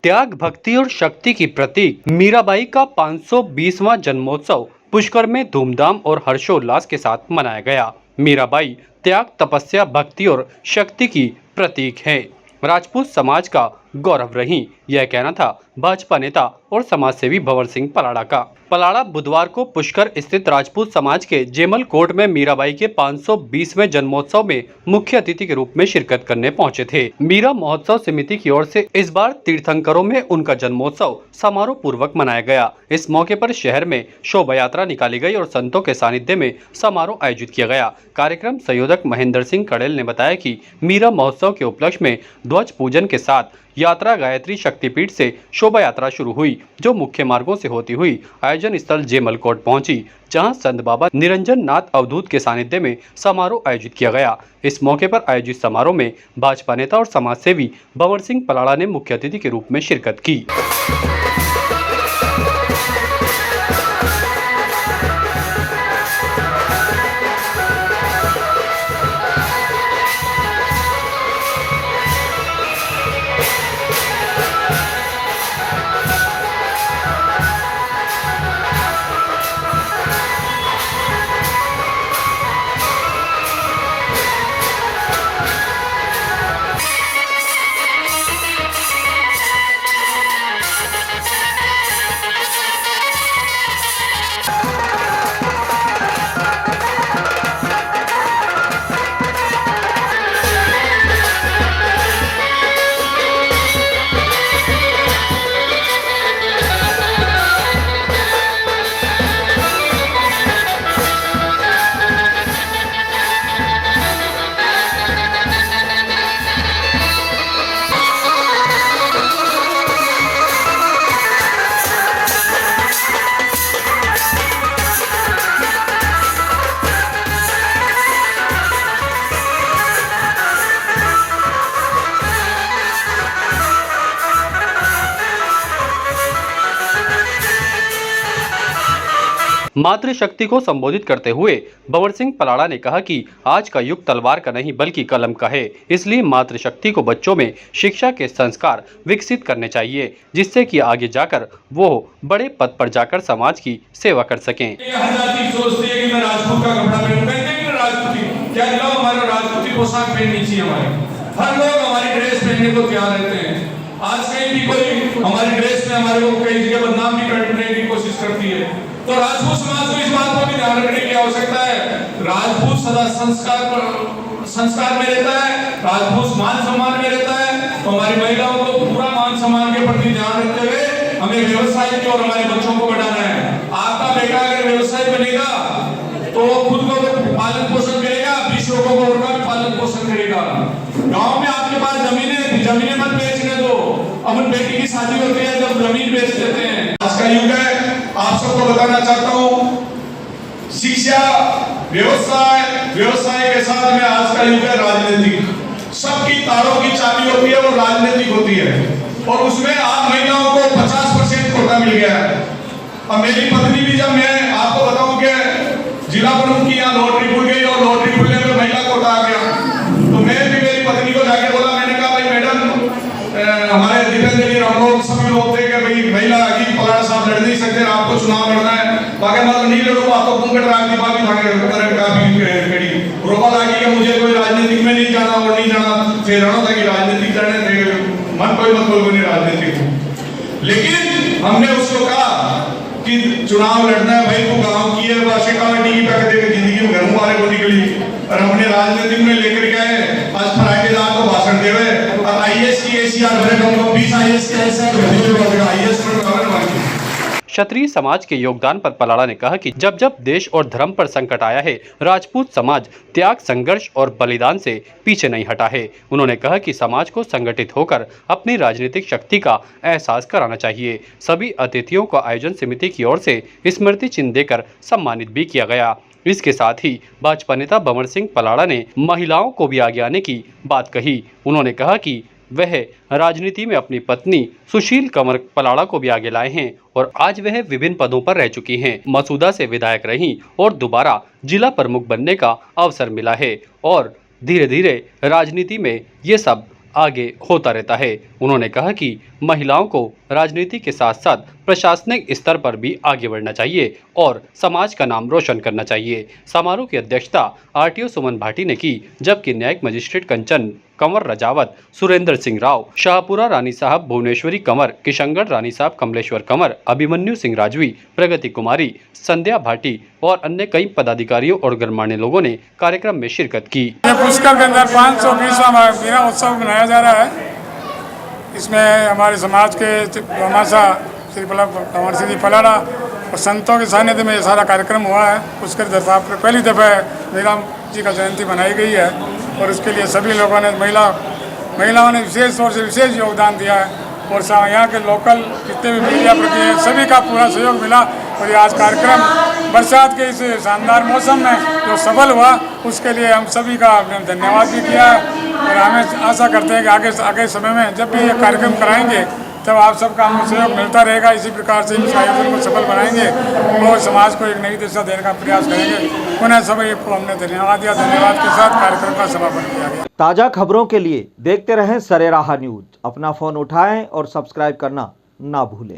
त्याग, भक्ति और शक्ति की प्रतीक मीराबाई का 520वां जन्मोत्सव पुष्कर में धूमधाम और हर्षोल्लास के साथ मनाया गया। मीराबाई त्याग, तपस्या, भक्ति और शक्ति की प्रतीक है। राजपूत समाज का गौरव रही, यह कहना था भाजपा नेता और समाजसेवी भंवर सिंह पलाड़ा का। पलाड़ा बुधवार को पुष्कर स्थित राजपूत समाज के जेमल कोर्ट में मीराबाई के 520वें जन्मोत्सव में मुख्य अतिथि के रूप में शिरकत करने पहुंचे थे। मीरा महोत्सव समिति की ओर से इस बार तीर्थंकरों में उनका जन्मोत्सव समारोह पूर्वक मनाया गया। इस मौके पर शहर में शोभा यात्रा निकाली गई और संतों के सानिध्य में समारोह आयोजित किया गया। कार्यक्रम संयोजक महेंद्र सिंह कड़ेल ने बताया कि मीरा महोत्सव के उपलक्ष्य में ध्वज पूजन के साथ यात्रा गायत्री शक्तिपीठ से शोभा यात्रा शुरू हुई, जो मुख्य मार्गों से होती हुई आयोजन स्थल जेमल कोट पहुंची, जहां संत बाबा निरंजन नाथ अवधूत के सानिध्य में समारोह आयोजित किया गया। इस मौके पर आयोजित समारोह में भाजपा नेता और समाजसेवी भंवर सिंह पलाड़ा ने मुख्य अतिथि के रूप में शिरकत की। मातृशक्ति को संबोधित करते हुए भंवर सिंह पलाड़ा ने कहा कि आज का युग तलवार का नहीं बल्कि कलम का है, इसलिए मातृशक्ति को बच्चों में शिक्षा के संस्कार विकसित करने चाहिए, जिससे कि आगे जाकर वो बड़े पद पर जाकर समाज की सेवा कर सकें। सोचती है कि मैं राजपूत का कपड़ा पहनूं, क्या हमारे राजपूती पोशाक पहननी चाहिए। हर लोग हमारी ड्रेस पहनने को तैयार रहते हैं। आज कहीं भी कोई हमारी ड्रेस में हमारे को कई जगह बदनाम भी करने की कोशिश करती है, तो राजपूत समाज को इस बात को भी ध्यान रखने की आवश्यकता है। राजपूत सदा संस्कार में रहता है, राजपूत मान सम्मान में रहता है, तो हमारी महिलाओं को पूरा मान सम्मान के प्रति ध्यान रखते हुए हमें व्यवसाय की और हमारे बच्चों को बढ़ाना है। आपका बेटा अगर व्यवसाय बनेगा तो खुद को पालन पोषण करेगा, 20 लोगों को और पालन पोषण करेगा। गांव में आपके पास जमीनें मत बेचने दो। अपन बेटी की शादी होती है जब जमीन बेच देते हैं। आज का युग है, आप सबको बताना चाहता हूँ, शिक्षा, व्यवसाय के साथ में आज का युग है राजनीतिक। सबकी तारों की चाबी होती है वो राजनीतिक होती है, और उसमें आप महिलाओं को 50% कोटा मिल गया है। अब मेरी पत्नी भी, जब मैं आपको बताऊं कि जिला प्रमुख की यहाँ लॉटरी खुल गई और लॉटरी खुलने में महिला कोटा आ गया, तो मैं भी मेरी पत्नी को जाके बोला, मैंने कहा भाई मैडम, हमारे दीपेंद्र जी, हम लोग सभी लोग थे कि भाई महिला की पलाड़ा साहब लड़ नहीं सकते, आपको चुनाव लड़ना है, बाकी मतलब नहीं लड़ो, तो कुंकट राग की बात कड़ी रोपा लागी कि मुझे कोई राजनीतिक में नहीं जाना और नहीं जाना, फिर रहना था कि राजनीतिक जाने थे, मन कोई मत बोल नहीं राजनीतिक। लेकिन हमने उसको कहा कि चुनाव लड़ना है भाई, तो गांव की है, कमेटी की पैक देकर जिंदगी में घर वाले को निकली, और हमने राजनीतिक में लेकर गए। आज फराइडेदार को भाषण देवे, और आईएएस की एसीआर भरे कम 20 आईएएस के ऐसे आईएएस पर। क्षत्रिय समाज के योगदान पर पलाड़ा ने कहा कि जब जब देश और धर्म पर संकट आया है, राजपूत समाज त्याग, संघर्ष और बलिदान से पीछे नहीं हटा है। उन्होंने कहा कि समाज को संगठित होकर अपनी राजनीतिक शक्ति का एहसास कराना चाहिए। सभी अतिथियों को आयोजन समिति की ओर से स्मृति चिन्ह देकर सम्मानित भी किया गया। इसके साथ ही भाजपा नेता भंवर सिंह पलाड़ा ने महिलाओं को भी आगे आने की बात कही। उन्होंने कहा कि वह राजनीति में अपनी पत्नी सुशील कंवर पलाड़ा को भी आगे लाए हैं और आज वह विभिन्न पदों पर रह चुकी हैं। मसूदा से विधायक रहीं और दोबारा जिला प्रमुख बनने का अवसर मिला है और धीरे धीरे राजनीति में ये सब आगे होता रहता है। उन्होंने कहा कि महिलाओं को राजनीति के साथ साथ प्रशासनिक स्तर पर भी आगे बढ़ना चाहिए और समाज का नाम रोशन करना चाहिए। समारोह की अध्यक्षता आरटीओ सुमन भाटी ने की, जबकि न्यायिक मजिस्ट्रेट कंचन कंवर रजावत, सुरेंद्र सिंह राव, शाहपुरा रानी साहब भुवनेश्वरी कंवर, किशनगढ़ रानी साहब कमलेश्वर कंवर, अभिमन्यु सिंह राजवी, प्रगति कुमारी, संध्या भाटी और अन्य कई पदाधिकारियों और गणमान्य लोगों ने कार्यक्रम में शिरकत की। पुष्कर के अंदर 520वां मीरा उत्सव मनाया जा रहा है। इसमें हमारे समाज के हमाशा श्री कंवर सिंह जी पलाड़ा और संतों के सानिध्य में ये सारा कार्यक्रम हुआ है। पुष्कर दरबार पर पहली दफ़ा मीरा जी का जयंती मनाई गई है और इसके लिए सभी लोगों ने महिलाओं ने विशेष तौर से विशेष योगदान दिया है और यहाँ के लोकल जितने भी मीडिया प्रति हैं सभी का पूरा सहयोग मिला और ये आज कार्यक्रम बरसात के इस शानदार मौसम में जो सफल हुआ उसके लिए हम सभी का धन्यवाद भी किया है और हमें आशा करते हैं कि आगे समय में जब भी ये कार्यक्रम कराएंगे तब आप सबका हमें सहयोग मिलता रहेगा। इसी प्रकार से इस आयोजन को सफल बनाएंगे और समाज को एक नई दिशा देने का प्रयास करेंगे। पुनः सभी को हमने धन्यवाद दिया। धन्यवाद के साथ कार्यक्रम का समापन किया गया। ताज़ा खबरों के लिए देखते रहें सरेराह न्यूज। अपना फ़ोन उठाएं और सब्सक्राइब करना ना भूलें।